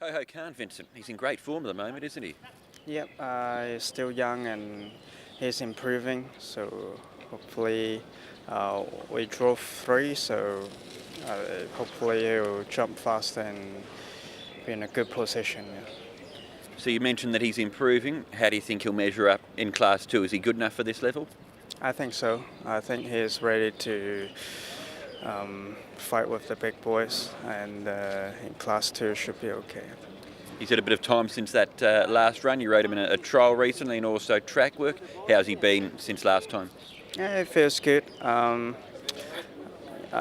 Ho can't, Vincent. He's in great form at the moment, isn't he? Yep, he's still young and he's improving. So hopefully we drove 3, so hopefully he'll jump faster and be in a good position. Yeah. So you mentioned that he's improving. How do you think he'll measure up in Class 2? Is he good enough for this level? I think so. I think he's ready to fight with the big boys, and in Class 2 should be okay. He's had a bit of time since that last run. You rode him in a trial recently and also track work. How's he been since last time? Yeah, it feels good. I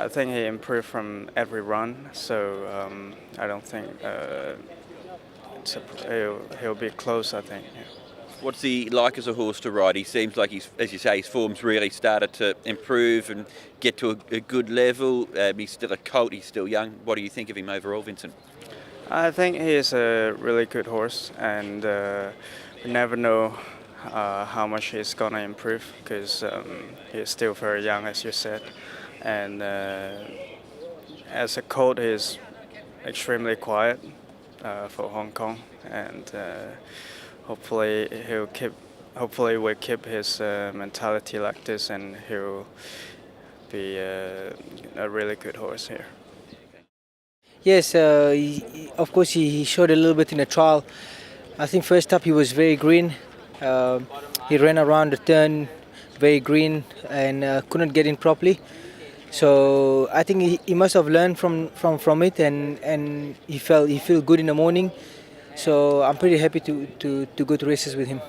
think he improved from every run, so I don't think he'll be close, I think. Yeah. What's he like as a horse to ride? He seems like as you say, his form's really started to improve and get to a good level. He's still a colt, he's still young. What do you think of him overall, Vincent? I think he's a really good horse, and we never know how much he's gonna improve because he's still very young, as you said. And as a colt, he's extremely quiet for Hong Kong, and hopefully we'll keep his mentality like this, and he'll be a really good horse here. Yes, of course he showed a little bit in the trial. I think first up he was very green. He ran around the turn very green and couldn't get in properly. So I think he must have learned from it, and he feel good in the morning. So I'm pretty happy to go to races with him.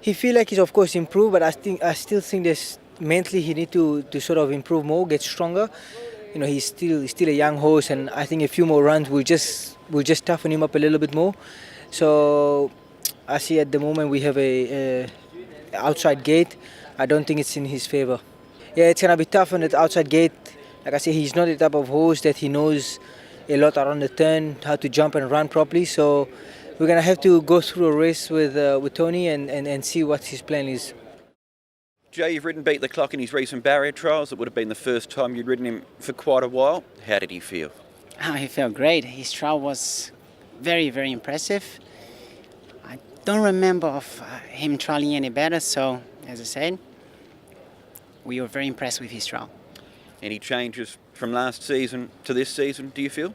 He feel like he's of course improved, but I still think there's mentally he need to sort of improve more, get stronger. You know, he's still a young horse, and I think a few more runs will just toughen him up a little bit more. So I see at the moment we have a outside gate. I don't think it's in his favor. Yeah, it's gonna be tough on the outside gate. Like I say, he's not the type of horse that he knows a lot around the turn, how to jump and run properly. So we're gonna have to go through a race with Tony and see what his plan is. Joe, you've ridden Beat the Clock in his recent barrier trials. It would have been the first time you'd ridden him for quite a while. How did he feel? Oh, he felt great. His trial was very, very impressive. I don't remember of him trialing any better, so as I said, we were very impressed with his trial. Any changes from last season to this season, do you feel?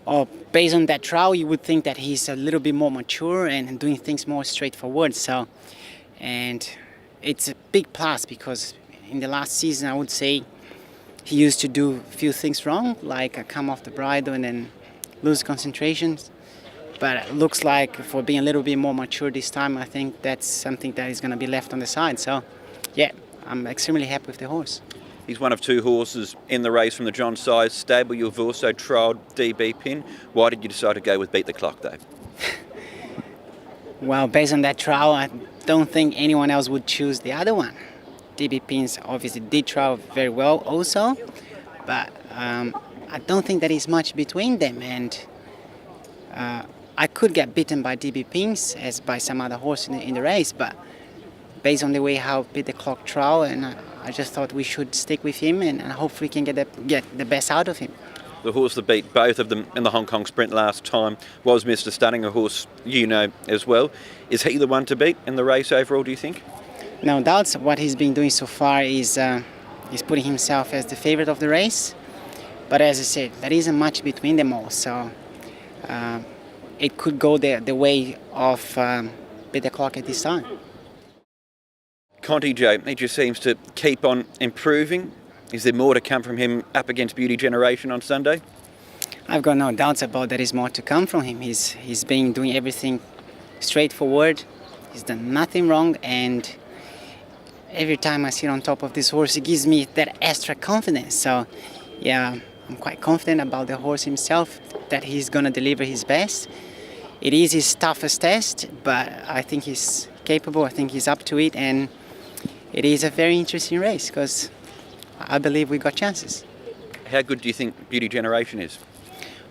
Oh, based on that trial, you would think that he's a little bit more mature and doing things more straightforward. So, and it's a big plus because in the last season, I would say he used to do a few things wrong, like come off the bridle and then lose concentration. But it looks like for being a little bit more mature this time, I think that's something that is going to be left on the side. So, yeah, I'm extremely happy with the horse. He's one of 2 horses in the race from the John Size stable. You've also trialled DB Pin. Why did you decide to go with Beat the Clock, though? Well, based on that trial, I don't think anyone else would choose the other one. DB Pins obviously did trial very well also, but I don't think there is much between them, and I could get beaten by DB Pins as by some other horse in the race, but based on the way how Beat the Clock trial, and I just thought we should stick with him and hopefully can get the best out of him. The horse that beat both of them in the Hong Kong Sprint last time was Mr. Stunning, a horse you know as well. Is he the one to beat in the race overall, do you think? No doubts. What he's been doing so far is he's putting himself as the favorite of the race. But as I said, there isn't much between them all. So it could go the way of Beat the Clock at this time. CONTE, Joe, he just seems to keep on improving. Is there more to come from him up against Beauty Generation on Sunday? I've got no doubts about there is more to come from him. He's been doing everything straightforward. He's done nothing wrong, and every time I sit on top of this horse, it gives me that extra confidence. So, yeah, I'm quite confident about the horse himself, that he's going to deliver his best. It is his toughest test, but I think he's capable. I think he's up to it, and it is a very interesting race because I believe we got chances. How good do you think Beauty Generation is?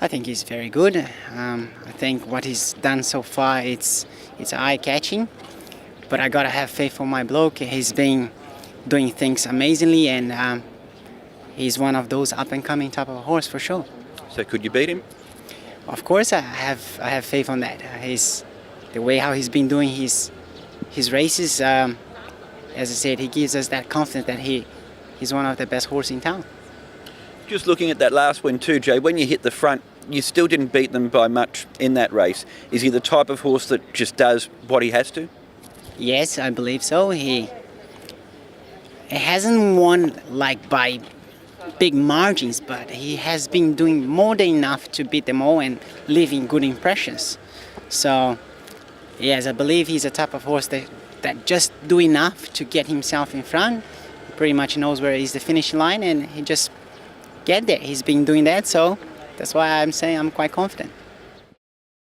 I think he's very good. I think what he's done so far, it's eye-catching. But I gotta have faith for my bloke. He's been doing things amazingly, and he's one of those up-and-coming type of horse for sure. So could you beat him? Of course, I have faith on that. The way how he's been doing his races. As I said, he gives us that confidence that he's one of the best horses in town. Just looking at that last win too, Jay, when you hit the front, you still didn't beat them by much in that race. Is he the type of horse that just does what he has to? Yes, I believe so. He hasn't won like by big margins, but he has been doing more than enough to beat them all and leaving good impressions. So, yes, I believe he's a type of horse that just do enough to get himself in front. Pretty much knows where is the finish line, and he just get there. He's been doing that, so that's why I'm saying I'm quite confident.